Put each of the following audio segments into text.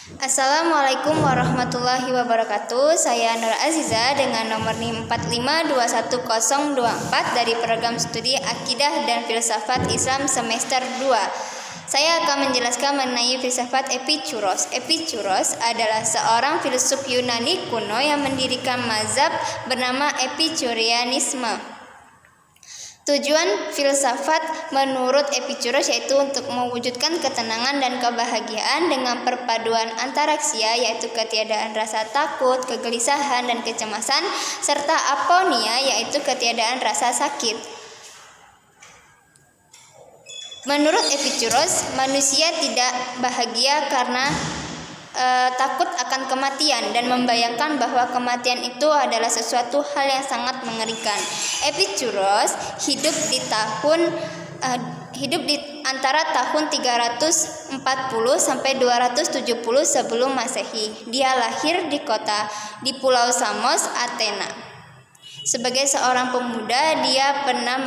Assalamualaikum warahmatullahi wabarakatuh. Saya Nur Aziza dengan nomor NIM 4521024 dari program studi Akidah dan Filsafat Islam semester 2. Saya akan menjelaskan mengenai filsafat Epikuros. Epikuros adalah seorang filsuf Yunani kuno yang mendirikan mazhab bernama Epikureanisme. Tujuan filsafat menurut Epikuros yaitu untuk mewujudkan ketenangan dan kebahagiaan dengan perpaduan antaraksia, yaitu ketiadaan rasa takut, kegelisahan, dan kecemasan, serta aponia, yaitu ketiadaan rasa sakit. Menurut Epikuros, manusia tidak bahagia karena takut akan kematian dan membayangkan bahwa kematian itu adalah sesuatu hal yang sangat mengerikan. Epikuros hidup di antara tahun 340 sampai 270 sebelum Masehi. Dia lahir di Pulau Samos, Athena. Sebagai seorang pemuda, dia pernah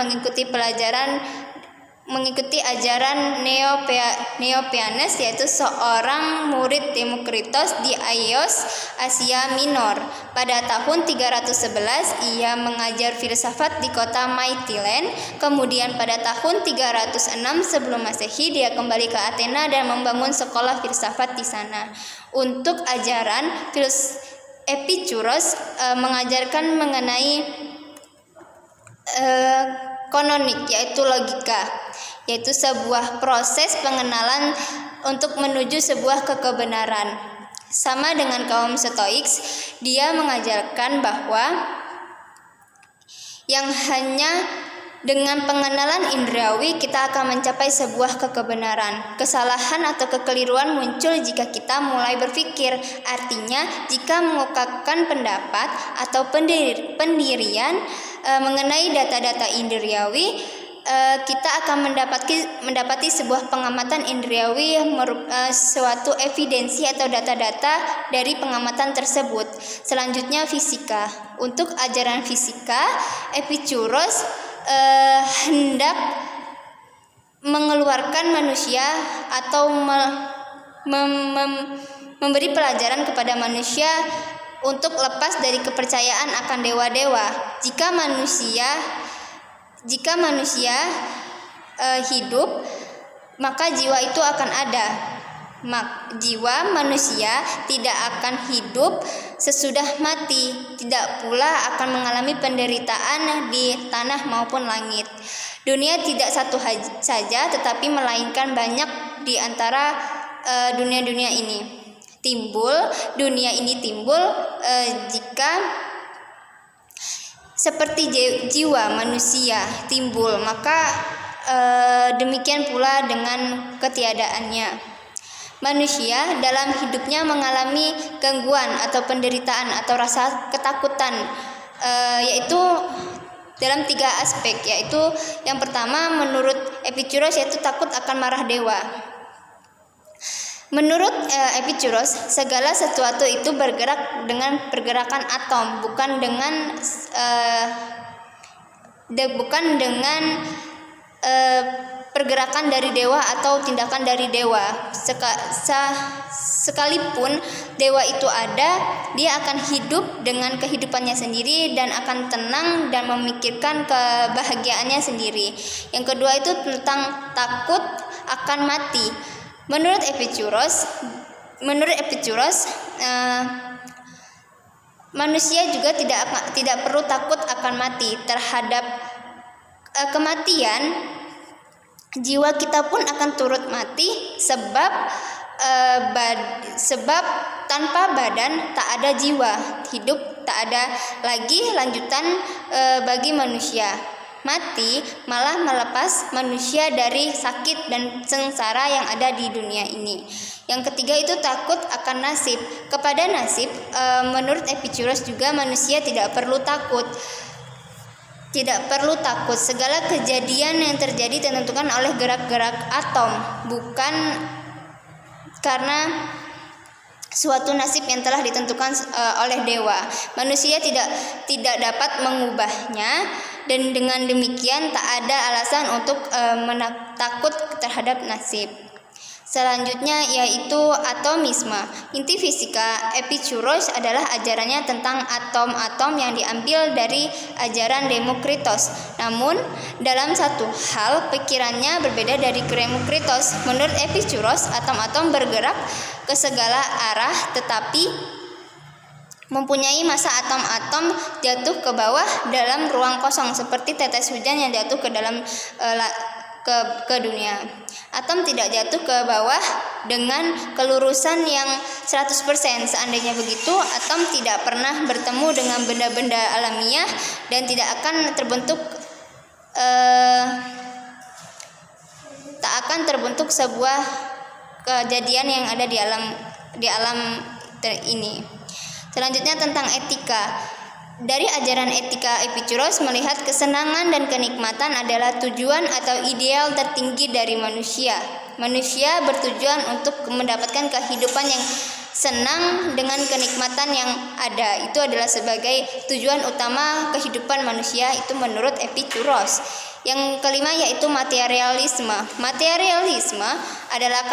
mengikuti ajaran Neophanes, yaitu seorang murid Demokritos di Ios, Asia Minor. Pada tahun 311 ia mengajar filsafat di kota Mytilene. Kemudian pada tahun 306 sebelum Masehi dia kembali ke Athena dan membangun sekolah filsafat di sana. Untuk ajaran Epikuros mengajarkan mengenai kononik, yaitu logika, yaitu sebuah proses pengenalan untuk menuju sebuah kebenaran. Sama dengan kaum Stoiks, dia mengajarkan bahwa yang hanya dengan pengenalan indrawi kita akan mencapai sebuah kebenaran. Kesalahan atau kekeliruan muncul jika kita mulai berpikir. Artinya, jika mengungkapkan pendapat atau pendirian mengenai data-data indriawi, kita akan mendapati sebuah pengamatan indriawi suatu evidensi atau data-data dari pengamatan tersebut. Selanjutnya fisika. Untuk ajaran fisika, Epikuros hendak mengeluarkan manusia atau memberi pelajaran kepada manusia untuk lepas dari kepercayaan akan dewa-dewa. Jika manusia hidup, maka jiwa itu akan ada. Jiwa manusia tidak akan hidup sesudah mati, tidak pula akan mengalami penderitaan di tanah maupun langit. Dunia tidak satu saja, tetapi melainkan banyak di antara dunia-dunia ini. Dunia ini timbul jika seperti jiwa manusia timbul, maka demikian pula dengan ketiadaannya. Manusia dalam hidupnya mengalami gangguan atau penderitaan atau rasa ketakutan, yaitu dalam 3 aspek, yaitu yang pertama menurut Epikuros yaitu takut akan marah dewa. Menurut Epikuros, segala sesuatu itu bergerak dengan pergerakan atom, bukan dengan pergerakan dari dewa atau tindakan dari dewa. Sekalipun dewa itu ada, dia akan hidup dengan kehidupannya sendiri dan akan tenang dan memikirkan kebahagiaannya sendiri. Yang kedua itu tentang takut akan mati. Menurut Epikuros, manusia juga tidak perlu takut akan mati. Terhadap kematian, jiwa kita pun akan turut mati, sebab tanpa badan tak ada jiwa, hidup tak ada lagi lanjutan bagi manusia. Mati malah melepas manusia dari sakit dan sengsara yang ada di dunia ini. Yang ketiga itu takut akan nasib. Kepada nasib, menurut Epikuros juga manusia tidak perlu takut. Segala kejadian yang terjadi ditentukan oleh gerak-gerak atom, bukan karena suatu nasib yang telah ditentukan oleh dewa. Manusia tidak dapat mengubahnya, dan dengan demikian tak ada alasan untuk takut terhadap nasib. Selanjutnya yaitu atomisme. Inti fisika Epicurus adalah ajarannya tentang atom-atom yang diambil dari ajaran Demokritos. Namun, dalam satu hal pikirannya berbeda dari Demokritos. Menurut Epicurus, atom-atom bergerak ke segala arah tetapi mempunyai masa atom-atom jatuh ke bawah dalam ruang kosong seperti tetes hujan yang jatuh ke dalam ke dunia. Atom tidak jatuh ke bawah dengan kelurusan yang 100%. Seandainya begitu, atom tidak pernah bertemu dengan benda-benda alamiah dan tidak akan terbentuk sebuah kejadian yang ada di alam ini. Selanjutnya tentang etika. Dari ajaran etika Epicurus melihat kesenangan dan kenikmatan adalah tujuan atau ideal tertinggi dari manusia. Manusia bertujuan untuk mendapatkan kehidupan yang senang dengan kenikmatan yang ada. Itu adalah sebagai tujuan utama kehidupan manusia, itu menurut Epicurus. Yang kelima yaitu materialisme. Materialisme adalah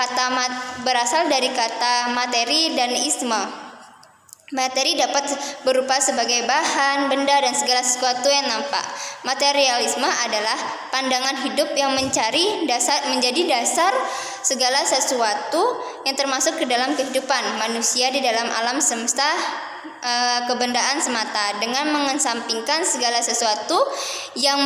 berasal dari kata materi dan isme. Materi dapat berupa sebagai bahan, benda, dan segala sesuatu yang nampak. Materialisme adalah pandangan hidup yang menjadi dasar segala sesuatu yang termasuk ke dalam kehidupan manusia di dalam alam semesta kebendaan semata, dengan mengesampingkan segala sesuatu yang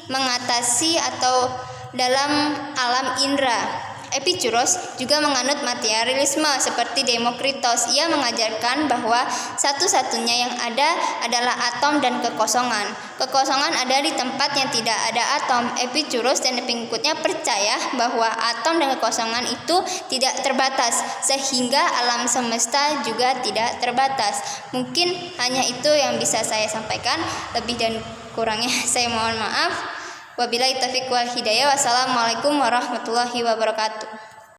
mengatasi atau dalam alam indera. Epicurus juga menganut materialisme seperti Demokritos. Ia mengajarkan bahwa satu-satunya yang ada adalah atom dan kekosongan. Kekosongan ada di tempat yang tidak ada atom. Epicurus dan pengikutnya percaya bahwa atom dan kekosongan itu tidak terbatas, sehingga alam semesta juga tidak terbatas. Mungkin hanya itu yang bisa saya sampaikan. Lebih dan kurangnya saya mohon maaf. Wabillahi taufiq wal hidayah. Wassalamualaikum warahmatullahi wabarakatuh.